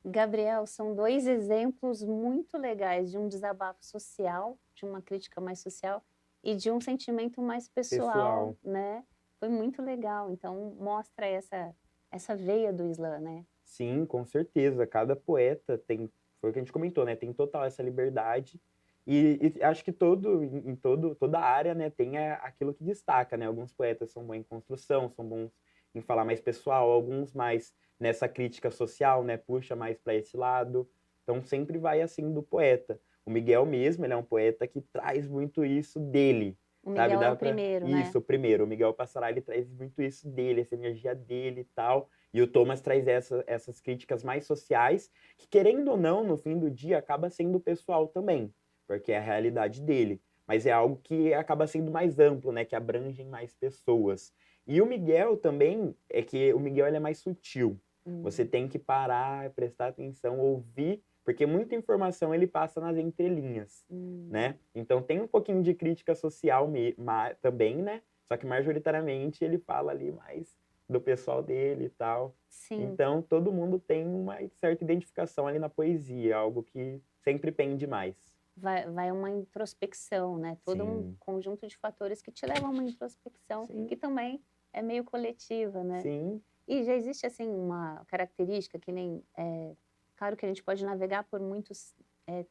Gabriel, são 2 exemplos muito legais de um desabafo social, de uma crítica mais social e de um sentimento mais pessoal, né? Foi muito legal, então mostra essa veia do Islã, né? Sim, com certeza. Cada poeta tem, foi o que a gente comentou, né? Tem total essa liberdade. E acho que toda área, né, tem aquilo que destaca, né? Alguns poetas são bons em construção, são bons em falar mais pessoal, alguns mais nessa crítica social, né? Puxa mais para esse lado. Então sempre vai assim do poeta. O Miguel mesmo, ele é um poeta que traz muito isso dele. O Miguel sabe? é o primeiro, né? Isso, o primeiro. O Miguel Passará, ele traz muito isso dele, essa energia dele e tal. E o Thomas traz essas críticas mais sociais, que querendo ou não, no fim do dia, acaba sendo pessoal também, porque é a realidade dele. Mas é algo que acaba sendo mais amplo, né? Que abrange mais pessoas. E o Miguel também, é que o Miguel ele é mais sutil. Você tem que parar, prestar atenção, ouvir, porque muita informação ele passa nas entrelinhas, né? Então tem um pouquinho de crítica social também, né? Só que majoritariamente ele fala ali mais do pessoal dele e tal. Sim. Então todo mundo tem uma certa identificação ali na poesia, algo que sempre pende mais. Vai uma introspecção, né? Todo Sim. um conjunto de fatores que te levam a uma introspecção, Sim. que também é meio coletiva, né? Sim. E já existe, assim, uma característica que nem... claro que a gente pode navegar por muitos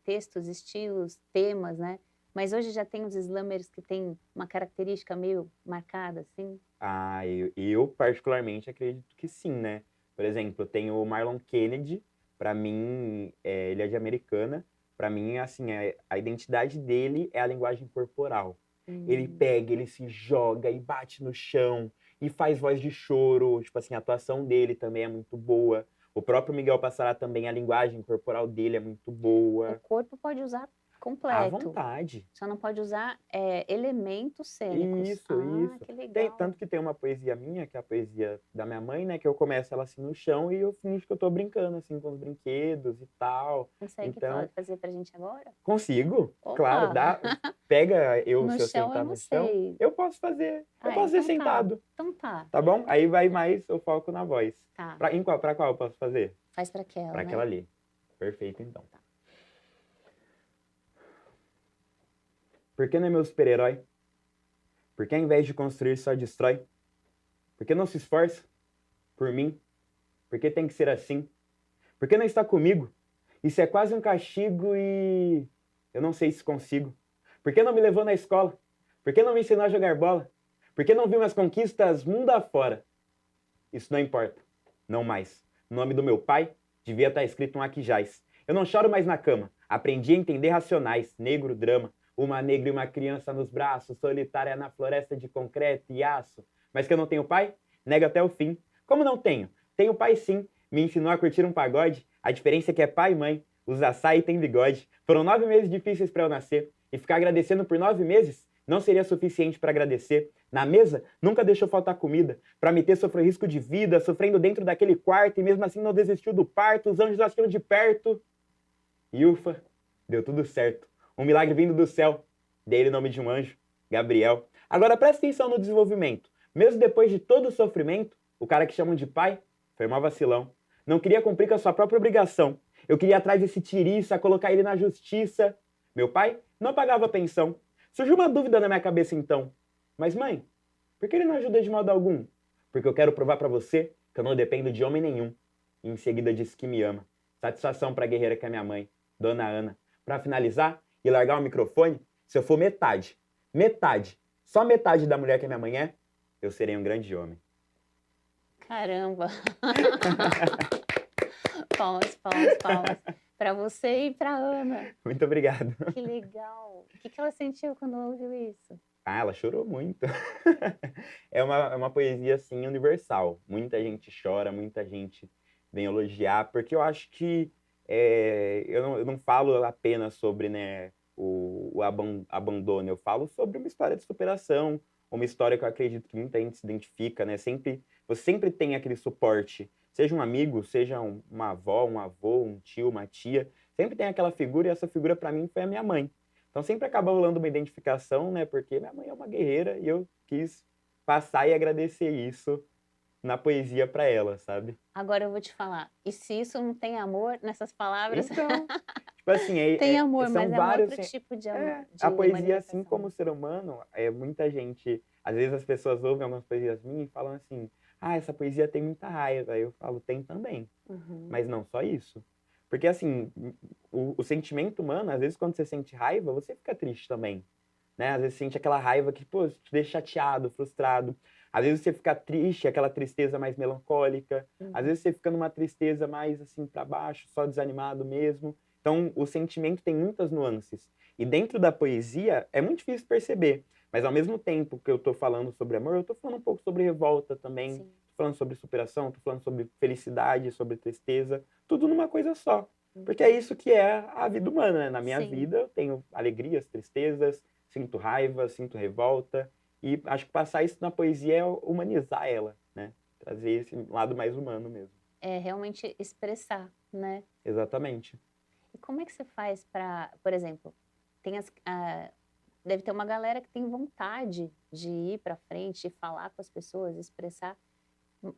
textos, estilos, temas, né? Mas hoje já tem os slammers que têm uma característica meio marcada, assim? Ah, eu particularmente acredito que sim, né? Por exemplo, tem o Marlon Kennedy, para mim, ele é de Americana, para mim, assim, a identidade dele é a linguagem corporal. Ele pega, ele se joga e bate no chão e faz voz de choro, tipo assim, a atuação dele também é muito boa. O próprio Miguel Passará também, a linguagem corporal dele é muito boa. O corpo pode usar completo. À vontade. Só não pode usar elementos cênicos. Isso. Que legal. Tanto que tem uma poesia minha, que é a poesia da minha mãe, né? Que eu começo ela assim no chão e eu finjo que eu tô brincando, assim, com os brinquedos e tal. Consegue Então, fazer pra gente agora? Consigo, Opa! claro. Pega eu, No se eu chão sentar eu não no chão. sei. Eu posso fazer. Eu Ah, posso ser então tá. sentado. Então tá. Tá bom? Aí vai mais o foco na voz. Tá. Pra qual eu posso fazer? Faz pra aquela, Pra né? aquela ali. Perfeito, então. Tá. Por que não é meu super-herói? Por que ao invés de construir só destrói? Por que não se esforça? Por mim? Por que tem que ser assim? Por que não está comigo? Isso é quase um castigo e... eu não sei se consigo. Por que não me levou na escola? Por que não me ensinou a jogar bola? Por que não viu minhas conquistas mundo afora? Isso não importa. Não mais. O nome do meu pai devia estar escrito um aqui jaz. Eu não choro mais na cama. Aprendi a entender racionais, negro, drama. Uma negra e uma criança nos braços, solitária na floresta de concreto e aço. Mas que eu não tenho pai? Nega até o fim. Como não tenho? Tenho pai sim. Me ensinou a curtir um pagode. A diferença é que é pai e mãe. Usa saia e tem bigode. Foram 9 meses difíceis para eu nascer. E ficar agradecendo por 9 meses não seria suficiente para agradecer. Na mesa, nunca deixou faltar comida. Para me ter sofreu risco de vida, sofrendo dentro daquele quarto. E mesmo assim não desistiu do parto. Os anjos assistindo de perto. E ufa, deu tudo certo. Um milagre vindo do céu. Dei ele o nome de um anjo, Gabriel. Agora presta atenção no desenvolvimento. Mesmo depois de todo o sofrimento, o cara que chamam de pai foi mó vacilão. Não queria cumprir com a sua própria obrigação. Eu queria ir atrás desse tiriça, colocar ele na justiça. Meu pai não pagava pensão. Surgiu uma dúvida na minha cabeça então. Mas mãe, por que ele não ajuda de modo algum? Porque eu quero provar pra você que eu não dependo de homem nenhum. E em seguida disse que me ama. Satisfação pra guerreira que é minha mãe, Dona Ana. Pra finalizar e largar o microfone, se eu for metade, só metade da mulher que a minha mãe é, eu serei um grande homem. Caramba! Palmas, palmas, palmas. Para você e para Ana. Muito obrigado. Que legal. O que ela sentiu quando ouviu isso? Ah, ela chorou muito. É uma poesia, assim, universal. Muita gente chora, muita gente vem elogiar, porque eu acho que eu não falo apenas sobre, né, o abandono, eu falo sobre uma história de superação, uma história que eu acredito que muita gente se identifica, né? Você sempre tem aquele suporte, seja um amigo, seja uma avó, um avô, um tio, uma tia, sempre tem aquela figura, e essa figura para mim foi a minha mãe. Então sempre acaba rolando uma identificação, né? Porque minha mãe é uma guerreira e eu quis passar e agradecer isso na poesia para ela, sabe? Agora eu vou te falar, e se isso não tem amor nessas palavras? Então, tipo assim, tem amor, são mas vários, é um outro tipo de amor. a poesia, assim como o ser humano, muita gente, às vezes as pessoas ouvem algumas poesias minhas e falam assim, ah, essa poesia tem muita raiva. Aí eu falo, tem também, mas não só isso. Porque assim, o sentimento humano, às vezes quando você sente raiva, você fica triste também, né? Às vezes você sente aquela raiva que, pô, te deixa chateado, frustrado. Às vezes você fica triste, aquela tristeza mais melancólica. Às vezes você fica numa tristeza mais assim para baixo, só desanimado mesmo. Então, o sentimento tem muitas nuances. E dentro da poesia é muito difícil perceber, mas ao mesmo tempo que eu tô falando sobre amor, eu tô falando um pouco sobre revolta também. Sim. Tô falando sobre superação, tô falando sobre felicidade, sobre tristeza, tudo numa coisa só. Porque é isso que é a vida humana, né? Na minha vida eu tenho alegrias, tristezas, sinto raiva, sinto revolta. E acho que passar isso na poesia é humanizar ela, né? Trazer esse lado mais humano mesmo. É realmente expressar, né? Exatamente. E como é que você faz para, por exemplo, deve ter uma galera que tem vontade de ir para frente e falar com as pessoas, expressar,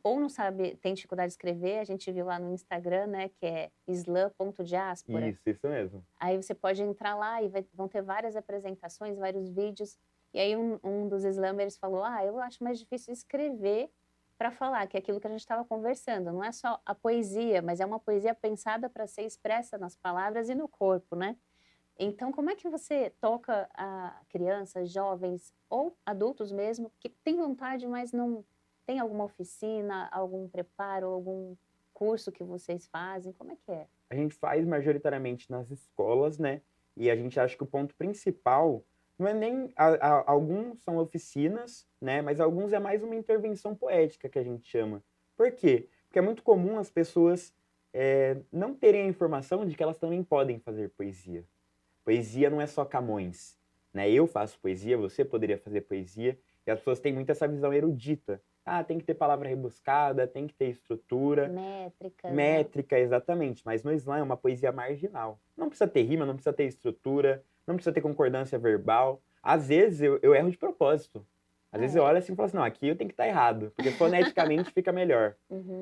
ou não sabe, tem dificuldade de escrever, a gente viu lá no Instagram, né, que é islam.diaspora. Isso mesmo. Aí você pode entrar lá e vão ter várias apresentações, vários vídeos. E aí um dos slamers falou, eu acho mais difícil escrever para falar, que é aquilo que a gente estava conversando. Não é só a poesia, mas é uma poesia pensada para ser expressa nas palavras e no corpo, né? Então, como é que você toca a crianças, jovens ou adultos mesmo, que têm vontade, mas não tem alguma oficina, algum preparo, algum curso que vocês fazem? Como é que é? A gente faz majoritariamente nas escolas, né? E a gente acha que o ponto principal não é nem... alguns são oficinas, né? Mas alguns é mais uma intervenção poética que a gente chama. Por quê? Porque é muito comum as pessoas não terem a informação de que elas também podem fazer poesia. Poesia não é só Camões, né? Eu faço poesia, você poderia fazer poesia, e as pessoas têm muito essa visão erudita. Tem que ter palavra rebuscada, tem que ter estrutura. Métrica, né? Exatamente. Mas no Islã é uma poesia marginal. Não precisa ter rima, não precisa ter estrutura, não precisa ter concordância verbal. Às vezes eu erro de propósito. Às vezes eu olho assim e falo assim, não, aqui eu tenho que estar errado, porque foneticamente fica melhor,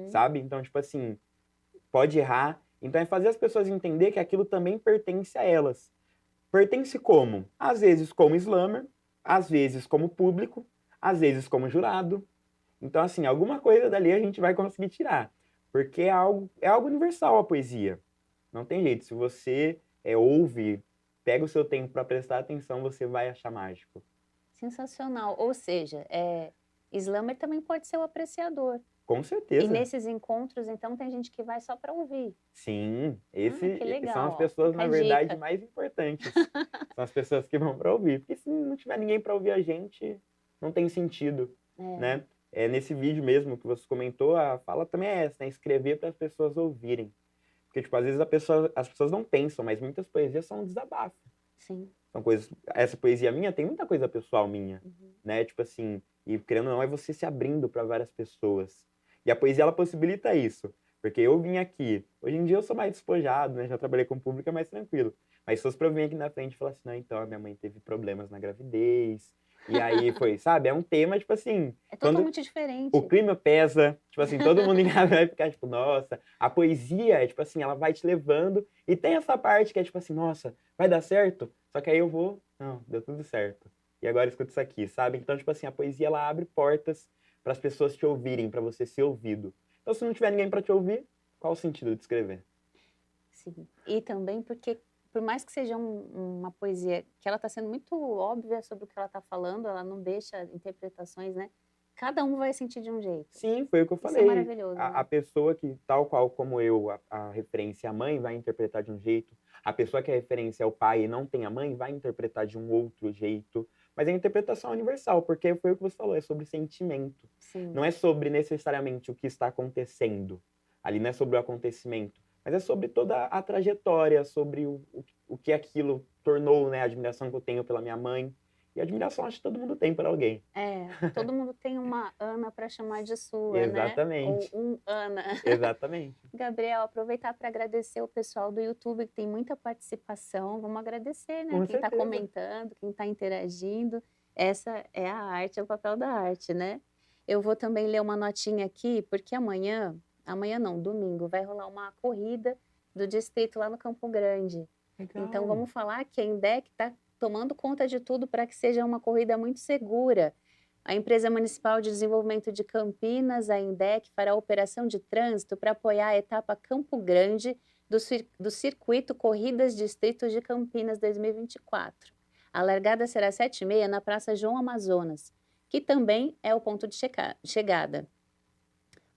sabe? Então, tipo assim, pode errar. Então é fazer as pessoas entender que aquilo também pertence a elas. Pertence como? Às vezes como slammer, às vezes como público, às vezes como jurado. Então, assim, alguma coisa dali a gente vai conseguir tirar. Porque é algo universal a poesia. Não tem jeito. Se você ouve, pega o seu tempo para prestar atenção, você vai achar mágico. Sensacional. Ou seja, slammer também pode ser o apreciador. Com E certeza. nesses encontros, então, tem gente que vai só para ouvir. Sim, Que são as legal, ó. pessoas, Fica na a verdade, dica. mais importantes. São as pessoas que vão para ouvir. Porque se não tiver ninguém para ouvir a gente, não tem sentido, É, né? Nesse vídeo mesmo que você comentou, a fala também é essa, né? Escrever para as pessoas ouvirem. Porque, tipo, às vezes as pessoas não pensam, mas muitas poesias são um desabafo. sim. São coisas. Essa poesia minha tem muita coisa pessoal minha, Uhum. né? Tipo assim, e querendo ou não, é você se abrindo para várias pessoas. E a poesia, ela possibilita isso. Porque eu vim aqui. Hoje em dia eu sou mais despojado, né? Já trabalhei com público, é mais tranquilo. Mas se fosse pra eu vir aqui na frente e falar assim, não, então a minha mãe teve problemas na gravidez. E aí foi, sabe? É um tema, tipo assim, É quando totalmente o diferente. clima pesa, tipo assim, todo mundo em casa vai ficar tipo, nossa, a poesia, tipo assim, ela vai te levando. E tem essa parte que é tipo assim, nossa, vai dar certo? Só que aí eu vou, não, deu tudo certo. E agora escuta isso aqui, sabe? Então, tipo assim, a poesia, ela abre portas para as pessoas te ouvirem, para você ser ouvido. Então, se não tiver ninguém para te ouvir, qual o sentido de escrever? Sim. E também porque, por mais que seja uma poesia que ela está sendo muito óbvia sobre o que ela está falando, ela não deixa interpretações, né? Cada um vai sentir de um jeito. Sim, foi o que eu Isso é falei. maravilhoso, A né? pessoa que, tal qual como eu, a referência à mãe vai interpretar de um jeito. A pessoa que é referência ao pai e não tem a mãe vai interpretar de um outro jeito. Mas a interpretação é universal, porque foi o que você falou, é sobre sentimento. Sim. Não é sobre necessariamente o que está acontecendo. Ali não é sobre o acontecimento, mas é sobre toda a trajetória, sobre o que aquilo tornou, né? A admiração que eu tenho pela minha mãe. E a admiração acho que todo mundo tem por alguém. Todo mundo tem uma Ana para chamar de sua, né? Ou Exatamente. um Ana. Exatamente. Gabriel, aproveitar para agradecer o pessoal do YouTube que tem muita participação. Vamos agradecer, né? Com Quem está certeza. comentando, quem está interagindo. Essa é a arte, é o papel da arte, né? Eu vou também ler uma notinha aqui, porque amanhã não, domingo, vai rolar uma corrida do distrito lá no Campo Grande. Legal. Então, vamos falar que a INDEC está tomando conta de tudo para que seja uma corrida muito segura. A Empresa Municipal de Desenvolvimento de Campinas, a INDEC, fará operação de trânsito para apoiar a etapa Campo Grande do circuito Corridas Distrito de Campinas 2024. A largada será às 7h30 na Praça João Amazonas, que também é o ponto de chegada.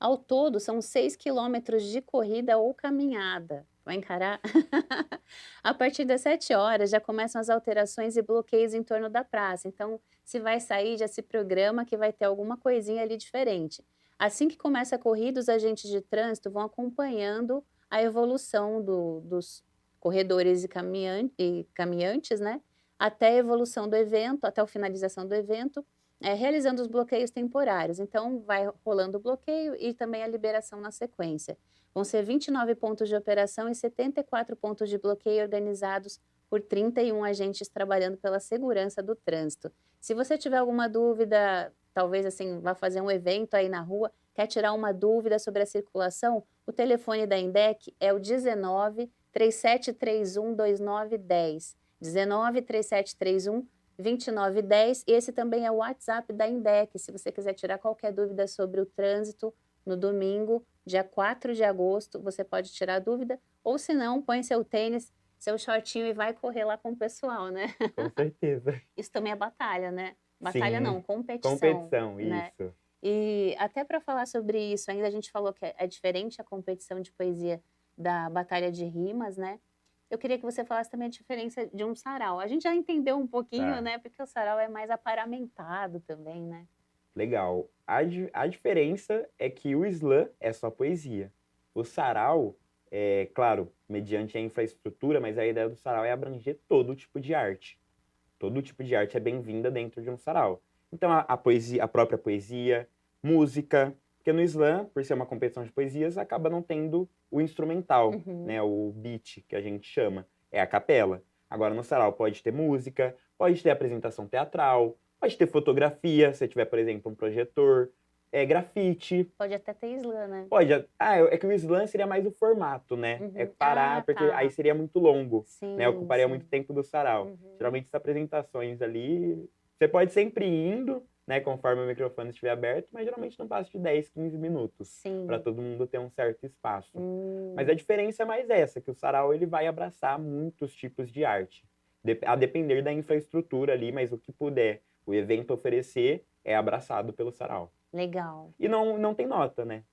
Ao todo, são 6 quilômetros de corrida ou caminhada. Vai encarar? A partir das 7 horas já começam as alterações e bloqueios em torno da praça. Então, se vai sair, já se programa que vai ter alguma coisinha ali diferente. Assim que começa a corrida, os agentes de trânsito vão acompanhando a evolução dos corredores e caminhantes, né? Até a evolução do evento, até a finalização do evento, realizando os bloqueios temporários. Então, vai rolando o bloqueio e também a liberação na sequência. Vão ser 29 pontos de operação e 74 pontos de bloqueio organizados por 31 agentes trabalhando pela segurança do trânsito. Se você tiver alguma dúvida, talvez assim, vá fazer um evento aí na rua, quer tirar uma dúvida sobre a circulação, o telefone da INDEC é o 19 3731 2910. 19 3731 2910. Esse também é o WhatsApp da INDEC, se você quiser tirar qualquer dúvida sobre o trânsito no domingo, dia 4 de agosto, você pode tirar dúvida, ou se não, põe seu tênis, seu shortinho e vai correr lá com o pessoal, né? Com certeza. Isso também é batalha, né? Batalha Sim. não, competição. Competição, né? isso. E até para falar sobre isso, ainda a gente falou que é diferente a competição de poesia da batalha de rimas, né? Eu queria que você falasse também a diferença de um sarau. A gente já entendeu um pouquinho, Tá. né? Porque o sarau é mais aparamentado também, né? Legal. A diferença é que o slam é só poesia. O sarau, claro, mediante a infraestrutura, mas a ideia do sarau é abranger todo tipo de arte. Todo tipo de arte é bem-vinda dentro de um sarau. Então, a poesia, a própria poesia, música, porque no slam, por ser uma competição de poesias, acaba não tendo o instrumental, né, o beat, que a gente chama, é a capela. Agora, no sarau pode ter música, pode ter apresentação teatral, pode ter fotografia, se tiver, por exemplo, um projetor, grafite. Pode até ter slam, né? Pode. É que o slam seria mais o formato, né? É parar, porque tá. aí seria muito longo, Sim, né? Ocuparia sim. muito tempo do sarau. Geralmente, as apresentações ali, você pode sempre ir indo, né? Conforme o microfone estiver aberto, mas geralmente não passa de 10, 15 minutos. Sim. Para todo mundo ter um certo espaço. Mas a diferença é mais essa, que o sarau ele vai abraçar muitos tipos de arte. A depender da infraestrutura ali, mas o que puder o evento oferecer é abraçado pelo sarau. Legal. E não tem nota, né?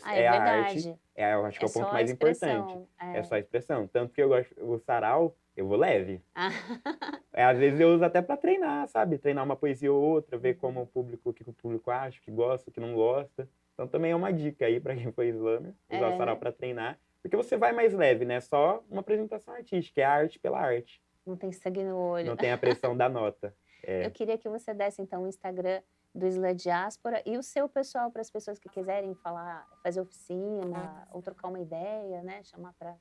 Ah, É é a arte, verdade. eu acho que é o só ponto a mais importante. expressão. É só a expressão. Tanto que eu gosto, o sarau, eu vou leve. Ah, Às vezes eu uso até para treinar, sabe? Treinar uma poesia ou outra, ver como o que o público acha, o que gosta, o que não gosta. Então também é uma dica aí para quem for slammer, usar o sarau É. para treinar, porque você vai mais leve, né? Só uma apresentação artística, é arte pela arte. Não tem sangue no olho. Não tem a pressão da nota. Eu queria que você desse, então, o Instagram do Slam Diáspora e o seu pessoal para as pessoas que quiserem falar, fazer oficina ou trocar uma ideia, né? Chamar para...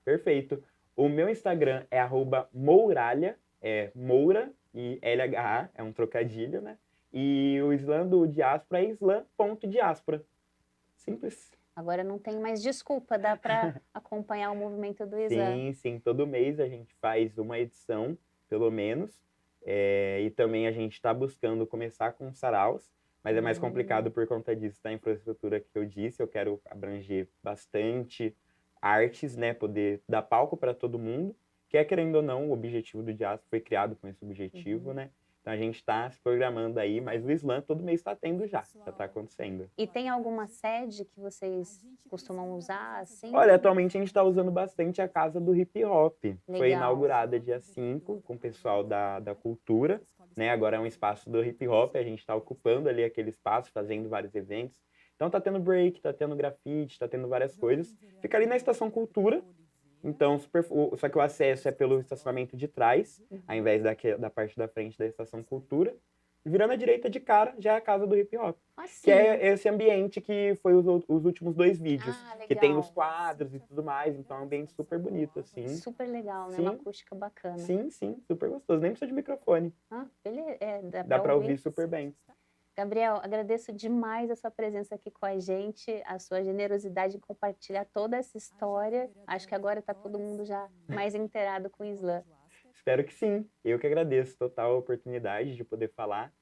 Perfeito. O meu Instagram é @mouralha, é Moura e LHA, é um trocadilho, né? E o slam do Diáspora é slam.diáspora. Simples. Agora não tem mais desculpa, dá para acompanhar o movimento do Slam. Sim. Todo mês a gente faz uma edição, pelo menos. E também a gente está buscando começar com saraus, mas é mais complicado por conta disso, da infraestrutura que eu disse. Eu quero abranger bastante artes, né? Poder dar palco para todo mundo, que é, querendo ou não, o objetivo do Diáspora foi criado com esse objetivo, né? Então a gente está se programando aí, mas o Slam todo mês está tendo já está acontecendo. E tem alguma sede que vocês costumam usar, assim? Olha, atualmente a gente está usando bastante a Casa do Hip Hop. Foi Legal. inaugurada dia 5 com o pessoal da cultura, né? Agora é um espaço do hip hop, a gente está ocupando ali aquele espaço, fazendo vários eventos. Então tá tendo break, tá tendo grafite, tá tendo várias coisas. Fica ali na Estação Cultura. Então, só que o acesso é pelo estacionamento de trás, ao invés da parte da frente da Estação Cultura. Virando à direita de cara, já é a Casa do Hip Hop. Assim. Que é esse ambiente que foi os últimos 2 vídeos. Legal. Que tem os quadros e tudo mais. Então é um ambiente super bonito, assim. Super legal, né? Sim. Uma acústica bacana. Sim, super gostoso. Nem precisa de microfone. Beleza. Dá pra ouvir super bem. Gabriel, agradeço demais a sua presença aqui com a gente, a sua generosidade em compartilhar toda essa história. Acho que agora está todo mundo já mais inteirado com o Slam. Espero que sim. Eu que agradeço total a oportunidade de poder falar.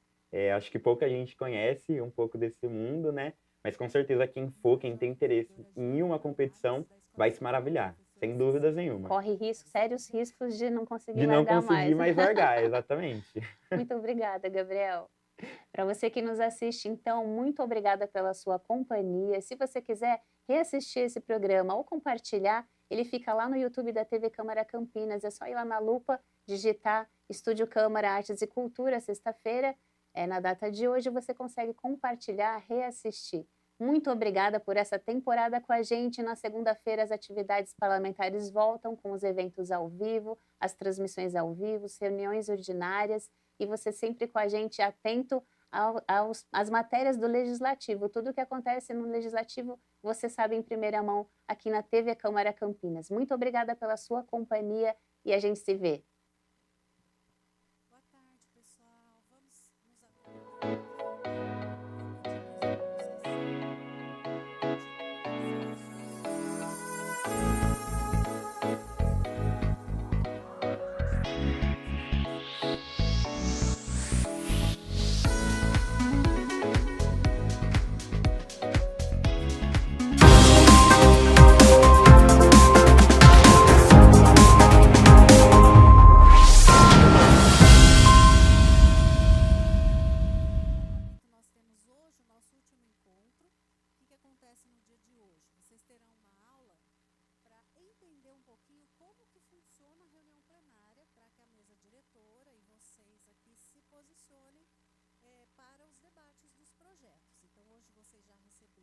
Acho que pouca gente conhece um pouco desse mundo, né? Mas com certeza quem tem interesse em ir uma competição, vai se maravilhar. Sem dúvidas nenhuma. Corre sérios riscos de não conseguir de não largar conseguir mais largar, exatamente. Muito obrigada, Gabriel. Para você que nos assiste, então, muito obrigada pela sua companhia. Se você quiser reassistir esse programa ou compartilhar, ele fica lá no YouTube da TV Câmara Campinas. É só ir lá na lupa, digitar Estúdio Câmara Artes e Cultura, sexta-feira. Na data de hoje você consegue compartilhar, reassistir. Muito obrigada por essa temporada com a gente. Na segunda-feira as atividades parlamentares voltam com os eventos ao vivo, as transmissões ao vivo, as reuniões ordinárias. E você sempre com a gente atento às matérias do Legislativo. Tudo o que acontece no Legislativo, você sabe em primeira mão aqui na TV Câmara Campinas. Muito obrigada pela sua companhia e a gente se vê. Boa tarde, pessoal. Vamos nos para os debates dos projetos. Então, hoje vocês já receberam